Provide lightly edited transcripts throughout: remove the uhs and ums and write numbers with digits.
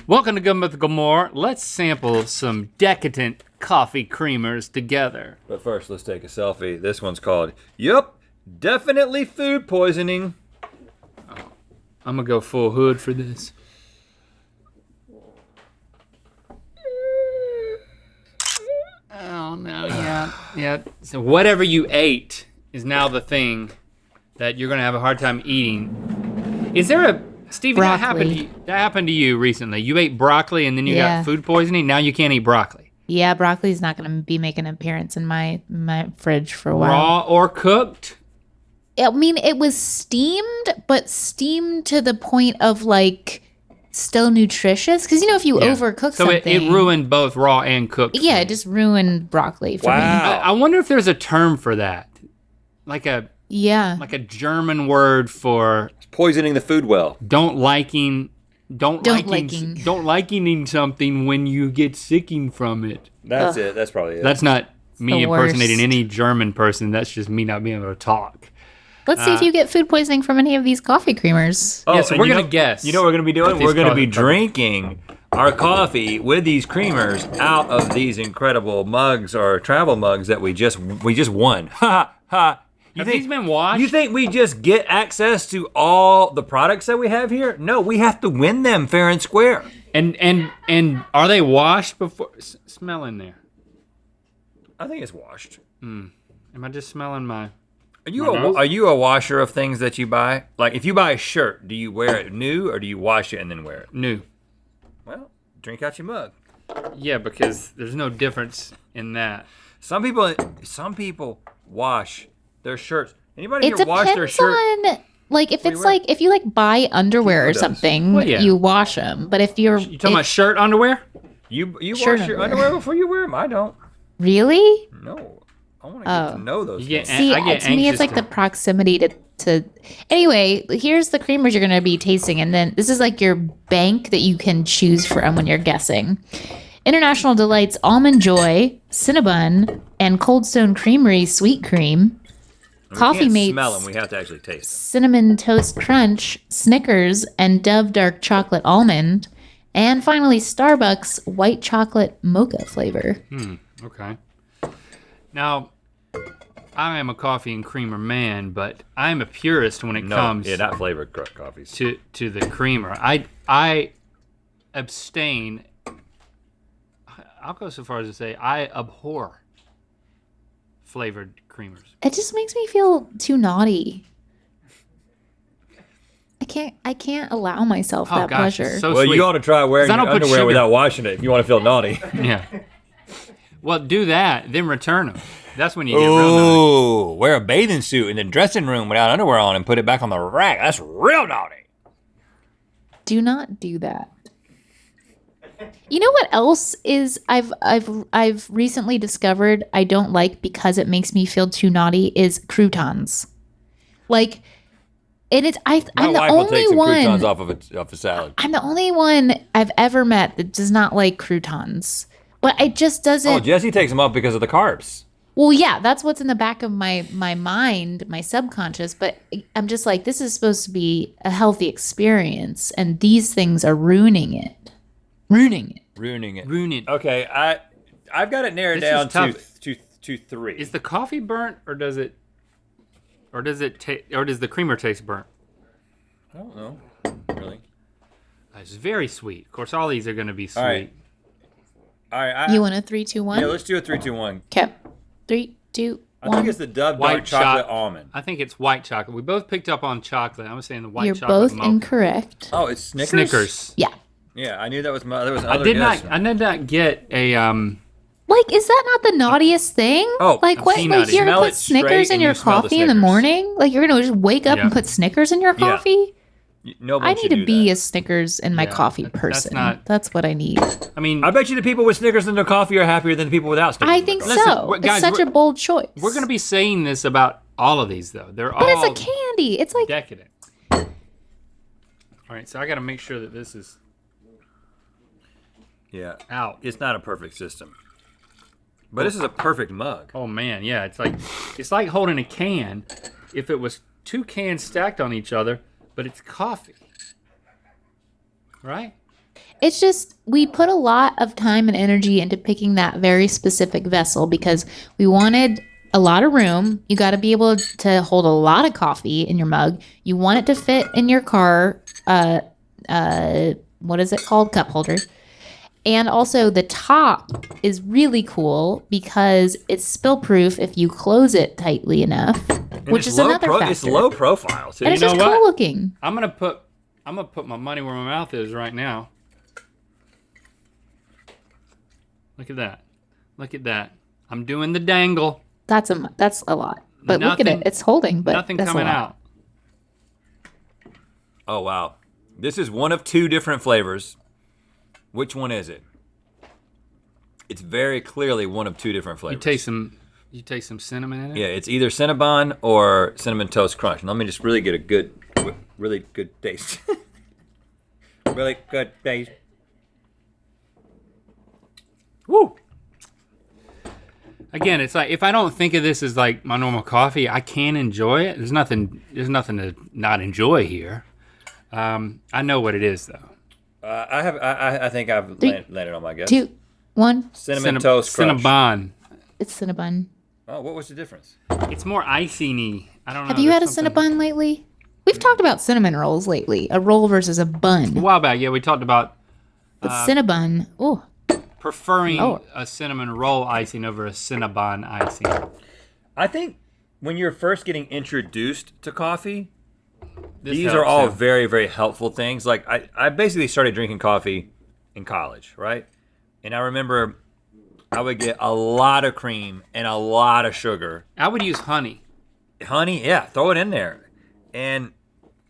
Welcome to Good Mythical MORE. Let's sample some decadent coffee creamers together. But first, let's take a selfie. This one's called, Yup, Definitely Food Poisoning. I'm gonna go full hood for this. Oh no, yeah. So whatever you ate is now the thing that you're gonna have a hard time eating. Is there a, Stevie, that happened to you recently. You ate broccoli and then you got food poisoning. Now you can't eat broccoli. Yeah, broccoli's not gonna be making an appearance in my fridge for a while. Raw or cooked? I mean, it was steamed, but steamed to the point of like still nutritious. Because you know, if you overcook something, so it ruined both raw and cooked. Yeah, it just ruined broccoli for me. I wonder if there's a term for that, like a German word for Poisoning the food well. don't liking something when you get sicking from it. That's it. That's probably it. That's not me the impersonating worst. any German person. That's just me not being able to talk. Let's see if you get food poisoning from any of these coffee creamers. Yeah, so and we're you gonna know- guess. You know what we're gonna be doing? what these We're gonna be coffee- drinking our coffee with these creamers out of these incredible mugs or travel mugs that we just won. Ha ha. Have these been washed? You think we just get access to all the products that we have here? No, we have to win them fair and square. And are they washed before? Smell in there. I think it's washed. Am I just smelling my? Are you a washer of things that you buy? Like if you buy a shirt, do you wear it new or do you wash it and then wear it? New. Well, drink out your mug. Yeah, because there's no difference in that. Some people wash their shirts. Anybody It here wash their depends shirt? on like if do you it's wear? like if you like buy underwear or does. something, Well, yeah. you wash them. But if you're You talking about shirt underwear? You Shirt wash your underwear. underwear before you wear them? I don't. really. No. I want to get to know those Yeah, things. See, I get to me, anxious it's like the proximity to. Anyway, here's the creamers you're gonna be tasting, and then this is like your bank that you can choose from when you're guessing. International Delights Almond Joy, Cinnabon, and Cold Stone Creamery Sweet Cream. Coffee We can't Mates smell them. We have to actually taste them. Cinnamon Toast Crunch, Snickers, and Dove Dark Chocolate Almond. And finally, Starbucks White Chocolate Mocha flavor. Okay. Now, I am a coffee and creamer man, but I am a purist when it comes not flavored coffees. to the creamer. I abstain. I'll go so far as to say I abhor flavored creamers. It just makes me feel too naughty. I can't allow myself that gosh, pleasure. it's so Well, sweet. you ought to try wearing 'Cause I your don't put underwear sugar. without washing it if you want to feel naughty. Yeah. Well, do that, then return them. That's when you get real naughty. Ooh, wear a bathing suit in the dressing room without underwear on and put it back on the rack. That's real naughty. Do not do that. You know what else is I've recently discovered I don't like because it makes me feel too naughty is croutons. Like, and it's I'm My the wife will take only some croutons one. off a salad. I'm the only one I've ever met that does not like croutons. But it just doesn't. Oh, Jesse takes them off because of the carbs. Well, yeah, that's what's in the back of my mind, my subconscious. But I'm just like, this is supposed to be a healthy experience, and these things are ruining it. Ruining it. Ruin it. Okay, I've got it narrowed This is down tough. to 3. Is the coffee burnt, or does the creamer taste burnt? I don't know. Really? It's very sweet. Of course, all these are going to be sweet. All right. You want a 3, 2, 1? Yeah, let's do a 3, 2, 1. Okay. 3, 2, I 1. think it's the Dove White Dark Chocolate choc- Almond. I think it's white chocolate. We both picked up on chocolate. I was saying the white You're chocolate both mocha. incorrect. Oh, it's Snickers? Snickers. Yeah. Yeah, I knew that was there was I another did guess. not get a Like, is that not the naughtiest thing? Oh, like, what? peanutty. Like, you're Smell gonna it put Snickers straight in and your you smell the coffee in the Snickers. morning? Like, you're gonna just wake up Yeah. and put Snickers in your Yeah. coffee? No one I should need to do be that. a Snickers in my Yeah, coffee that's person. not- That's what I need. I mean, I bet you the people with Snickers in their coffee are happier than the people without Snickers. I in their think coffee. Listen, so. guys, it's such a bold choice. we're going to be saying this about all of these, though. They're But all it's a candy. It's like decadent. All right, so I got to make sure that this is Yeah, out. it's not a perfect system. But this is a perfect mug. Oh man, yeah, it's like holding a can if it was 2 cans stacked on each other, but it's coffee. Right? It's just we put a lot of time and energy into picking that very specific vessel because we wanted a lot of room. You got to be able to hold a lot of coffee in your mug. You want it to fit in your car. What is it called? Cup holder. And also the top is really cool because it's spill proof if you close it tightly enough, which is another factor. It's low profile. So and it's know just what? cool looking. I'm gonna put my money where my mouth is right now. Look at that. Look at that. I'm doing the dangle. That's a lot. But look at it. It's holding, but nothing that's coming a lot. out. Oh, wow. This is one of 2 different flavors. Which one is it? It's very clearly one of 2 different flavors. You taste some cinnamon in it? Yeah, it's either Cinnabon or Cinnamon Toast Crunch. And let me just really get a really good taste. Really good taste. Woo! Again, it's like if I don't think of this as like my normal coffee, I can enjoy it. There's nothing to not enjoy here. I know what it is though. I think I've landed on my guess. 2, 1. Cinnamon Toast Crunch. Cinnabon. It's Cinnabon. Oh, what was the difference? It's more icy-y. I don't know. Have you had a there's something- Cinnabon lately? We've talked about cinnamon rolls lately. A roll versus a A bun. while back, yeah, we talked about But Cinnabon, oh, preferring Oh. a cinnamon roll icing over a Cinnabon icing. I think when you're first getting introduced to coffee, This these are helps, all yeah. very, very helpful things. Like I basically started drinking coffee in college, right? And I remember I would get a lot of cream and a lot of sugar. I would use honey. Honey, yeah, throw it in there. And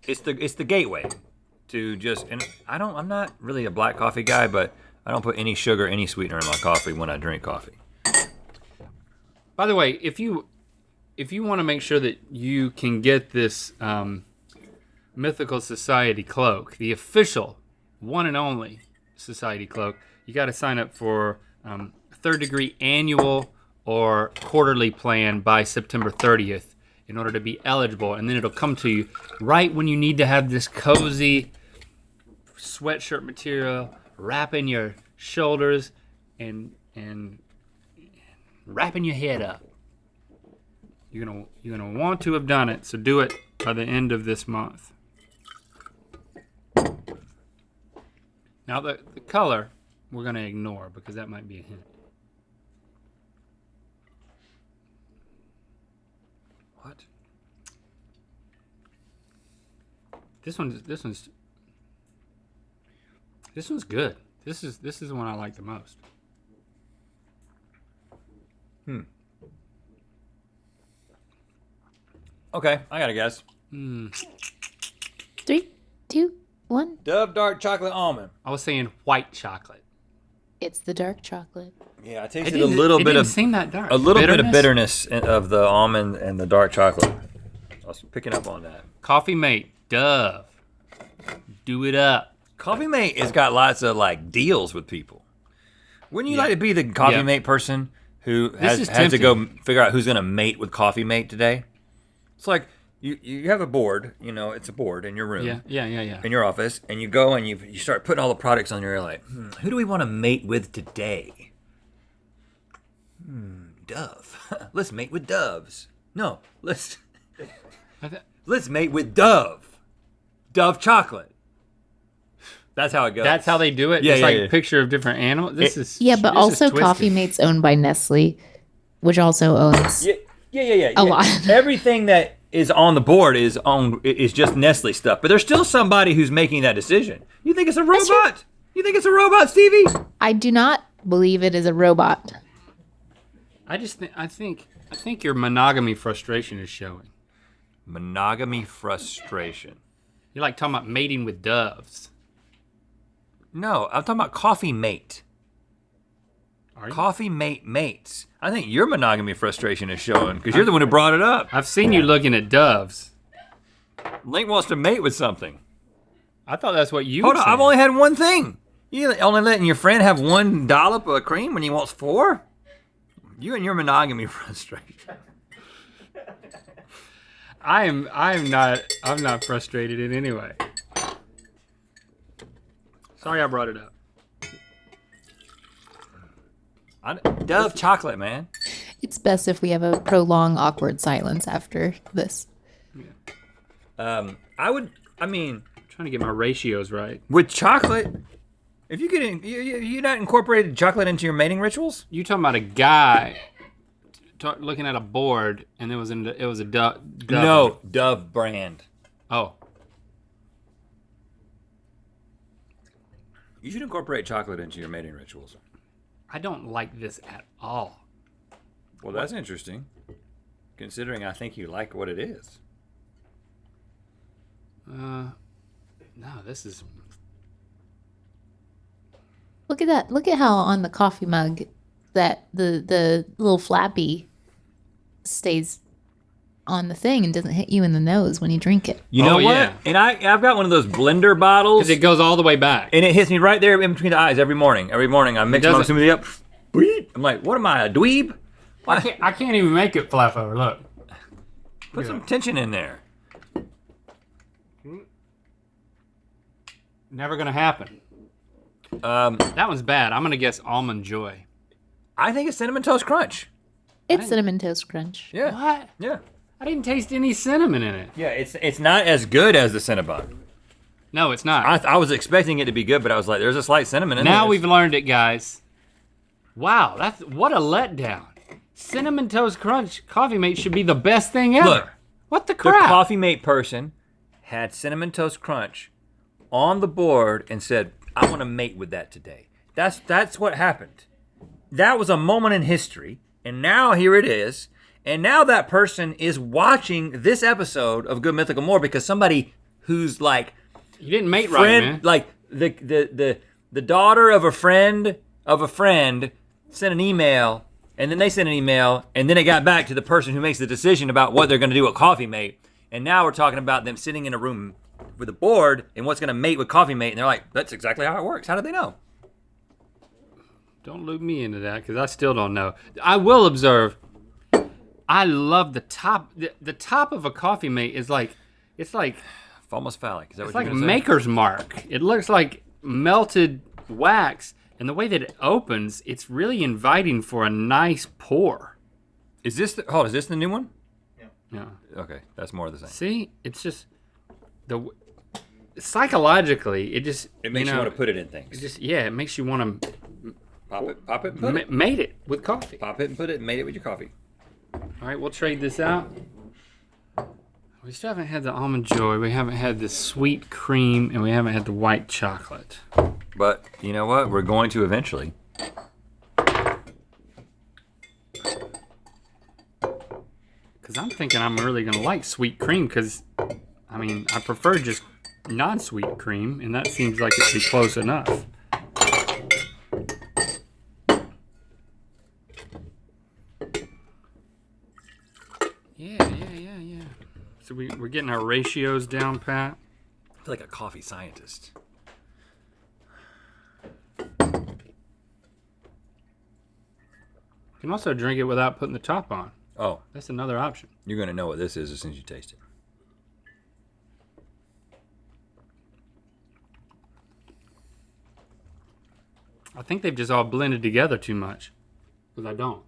it's the gateway to just, and I'm not really a black coffee guy, but I don't put any sugar, any sweetener in my coffee when I drink coffee. By the way, if you want to make sure that you can get this Mythical Society cloak, the official one and only Society cloak, you got to sign up for third degree annual or quarterly plan by September 30th in order to be eligible, and then it'll come to you right when you need to have this cozy sweatshirt material wrapping your shoulders and wrapping your head up. You're gonna want to have done it, so do it by the end of this month. Now the color we're gonna ignore because that might be a hint. What? This one's good. This is the one I like the most. Okay, I got a guess. 3, 2, 1. Dove Dark Chocolate Almond. I was saying white chocolate. It's the dark chocolate. Yeah, I It tasted didn't- a little it bit didn't of seem that dark. bitterness of the almond and the dark chocolate. I was picking up on that. Coffee Mate, Dove. Do it up. Coffee Mate has got lots of like deals with people. Wouldn't you like to be the Coffee Yeah. Mate person who This is has to go tempting. figure out who's going to mate with Coffee Mate today? It's like you have a board, it's a board in your room. Yeah. In your office, and you go and you start putting all the products on your like, who do we want to mate with today? Dove. Let's mate with doves. No, let's mate with Dove. Dove chocolate. That's how it goes. That's how they do it. Yeah, It's yeah, like yeah. a picture of different animals. This is Yeah, but this is also twisted. Coffee Mate's owned by Nestle, which also owns. Yeah. A lot. Everything that is on the board is just Nestle stuff, but there's still somebody who's making that decision. You think it's a robot? You think it's a robot, Stevie? I do not believe it is a robot. I think your monogamy frustration is showing. Monogamy frustration. You're like talking about mating with doves. No, I'm talking about Coffee Mate. Are you? Coffee Mate mates. I think your monogamy frustration is showing because you're the one who brought it up. I've seen you looking at doves. Link wants to mate with something. I thought that's what you Hold were on, saying. I've only had one thing. You only letting your friend have one dollop of cream when he wants 4? You and your monogamy frustration. I'm not frustrated in any way. Sorry I brought it up. Dove chocolate, man. It's best if we have a prolonged awkward silence after this. I mean, Trying to get my ratios right. with chocolate, if you get you not incorporated chocolate into your mating rituals? You talking about a guy looking at a board, and it was a dove. No, Dove brand. Oh, You should incorporate chocolate into your mating rituals. I don't like this at all. Well, that's interesting, considering I think you like what it is. No, this is. Look at that. Look at how on the coffee mug that the little flappy stays on the thing and doesn't hit you in the nose when you drink it. You know what? Yeah. And I've got one of those blender bottles, Because it goes all the way back. and it hits me right there in between the eyes every morning. Every morning I mix my doesn't- smoothie up. Beep. I'm like, what am I, a dweeb? I can't even make it flap over. Look. Put some tension in there. Never gonna happen. Um, That one's bad. I'm gonna guess Almond Joy. I think it's Cinnamon Toast Crunch. It's Cinnamon Toast Crunch. Yeah. What? Yeah. I didn't taste any cinnamon in it. Yeah, it's not as good as the Cinnabon. No, it's not. I was expecting it to be good, but I was like, there's a slight cinnamon in there. Now we've learned it, guys. Wow, that's what a letdown. Cinnamon Toast Crunch Coffee Mate should be the best thing ever. Look, what the the crap? Coffee Mate person had Cinnamon Toast Crunch on the board and said, I want to mate with that today. That's what happened. That was a moment in history, and now here it is. And now that person is watching this episode of Good Mythical More because somebody who's like You didn't mate right, man. like the daughter of a friend sent an email, and then they sent an email, and then it got back to the person who makes the decision about what they're going to do with Coffee Mate. And now we're talking about them sitting in a room with a board and what's going to mate with Coffee Mate, and they're like, that's exactly how it works. How do they know? Don't loop me into that because I still don't know. I will observe. I love the top. The top of a Coffee Mate is like, it's like Almost phallic. Is that it's what like you're gonna say? Maker's Mark. It looks like melted wax, and the way that it opens, it's really inviting for a nice pour. Is this the new one? Yeah. Okay, that's more of the same. See, it's just psychologically, it just It makes you want to put it in It things. just it makes you want Pop it, and put to it. mate it with coffee. Pop it and put it, and mate it with your coffee. All right, we'll trade this out. We still haven't had the Almond Joy. We haven't had the sweet cream, and we haven't had the white chocolate. But you know what? We're going to eventually. Because I'm thinking I'm really gonna like sweet cream. Because I mean, I prefer just non-sweet cream, and that seems like it'd be close enough. Yeah. So we're getting our ratios down, Pat. I feel like a coffee scientist. You can also drink it without putting the top on. Oh, That's another option. you're gonna know what this is as soon as you taste it. I think they've just all blended together too much. Because I don't.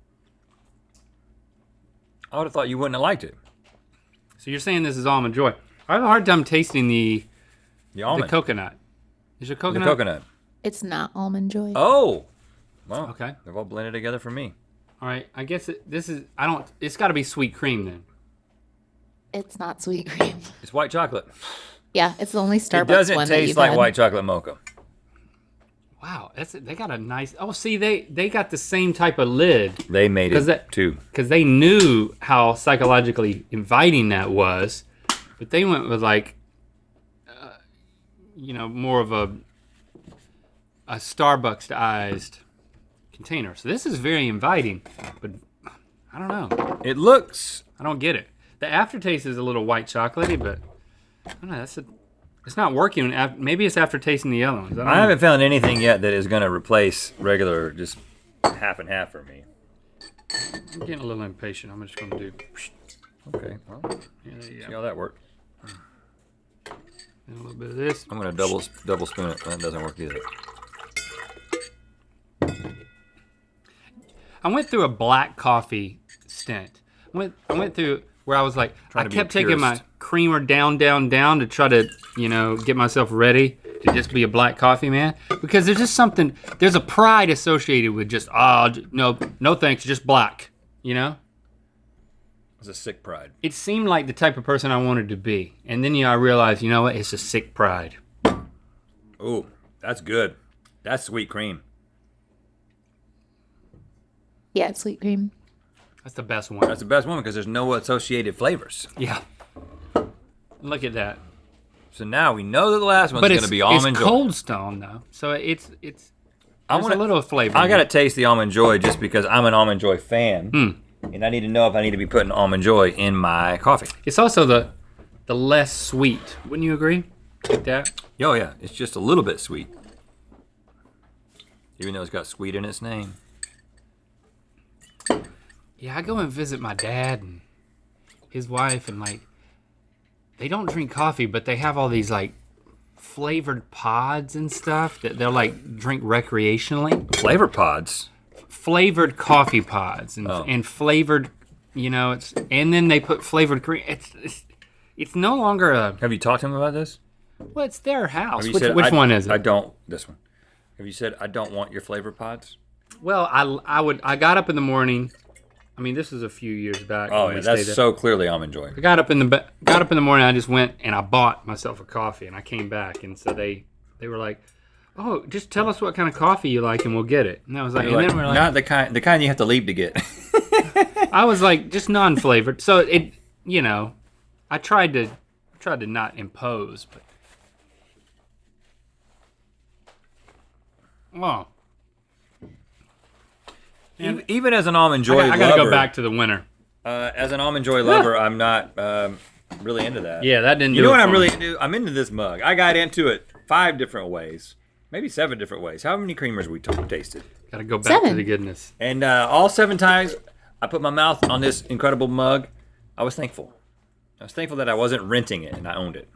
I would have thought you wouldn't have liked it. So you're saying this is Almond Joy. I have a hard time tasting the Almond. coconut. Is there The coconut? coconut. It's not Almond Joy. Oh. Well, Okay. they've all blended together for me. All right. I guess it's got to be sweet cream then. It's not sweet cream. It's white chocolate. Yeah, it's the only Starbucks It doesn't one that taste you've like had. white chocolate mocha. Wow. They got a nice. Oh, see, they got the same type of lid. They made 'Cause it too. Because they knew how psychologically inviting that was, but they went with like, more of a Starbucks-ized container. So this is very inviting, but I don't know. It looks. I don't get it. The aftertaste is a little white chocolatey, but I don't know. It's not working. Maybe it's after tasting the other ones. I haven't found anything yet that is going to replace regular, just half and half for me. I'm getting a little impatient. I'm just going to do. Okay. Well, Yeah, there you see go. how that worked. And a little bit of this. I'm gonna double spoon it. That doesn't work either. I went through a black coffee stint. I went through where I was like, I kept taking my creamer down to try to, get myself ready to just be a black coffee man. Because there's just something, there's a pride associated with just, no thanks, just black, It's a sick pride. It seemed like the type of person I wanted to be. And then, I realized, you know what, it's a sick pride. Ooh, that's good. That's sweet cream. Yeah, it's sweet cream. That's the best one. That's the best one because there's no associated flavors. Yeah. Look at that. So now we know that the last one's going to be Almond Joy. It's Cold Stone, though. So it's a little flavor. I got to taste the Almond Joy just because I'm an Almond Joy fan. And I need to know if I need to be putting Almond Joy in my coffee. It's also the less sweet. Wouldn't you agree with that? Oh, yeah. It's just a little bit sweet. Even though it's got sweet in its name. Yeah, I go and visit my dad and his wife, and they don't drink coffee, but they have all these flavored pods and stuff that they'll drink recreationally. Flavor pods? Flavored coffee pods and flavored, and then they put flavored cream. It's no longer a. Have you talked to him about this? Well, it's their house. Which one is it? This one. Have you said I don't want your flavor pods? Well, I got up in the morning. I mean, this is a few years back. Oh, yeah, that's so clearly Almond Joy. I got up in the morning. I just went and I bought myself a coffee, and I came back, and so they were like, "Oh, just tell us what kind of coffee you like, and we'll get it." And I was like, then we're like, not the kind you have to leave to get. I was like, just non-flavored. So it, I tried to not impose, but oh. Even as an Almond Joy lover. I gotta go back to the winter. As an Almond Joy lover, I'm not really into that. Yeah, that didn't do it. You know what for I'm me. really into? I'm into this mug. I got into it 5 different ways. Maybe 7 different ways. How many creamers we tasted? Gotta go back 7. to the goodness. And all 7 times I put my mouth on this incredible mug, I was thankful. I was thankful that I wasn't renting it and I owned it.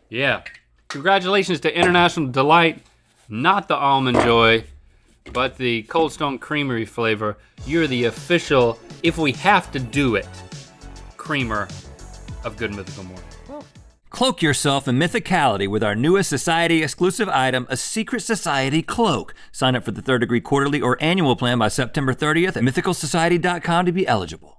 Yeah. Congratulations to International Delight, not the Almond Joy, but the Cold Stone Creamery flavor. You're the official, if we have to do it, creamer of Good Mythical MORE. Cloak yourself in mythicality with our newest Society exclusive item, a Secret Society cloak. Sign up for the 3rd Degree quarterly or annual plan by September 30th at mythicalsociety.com to be eligible.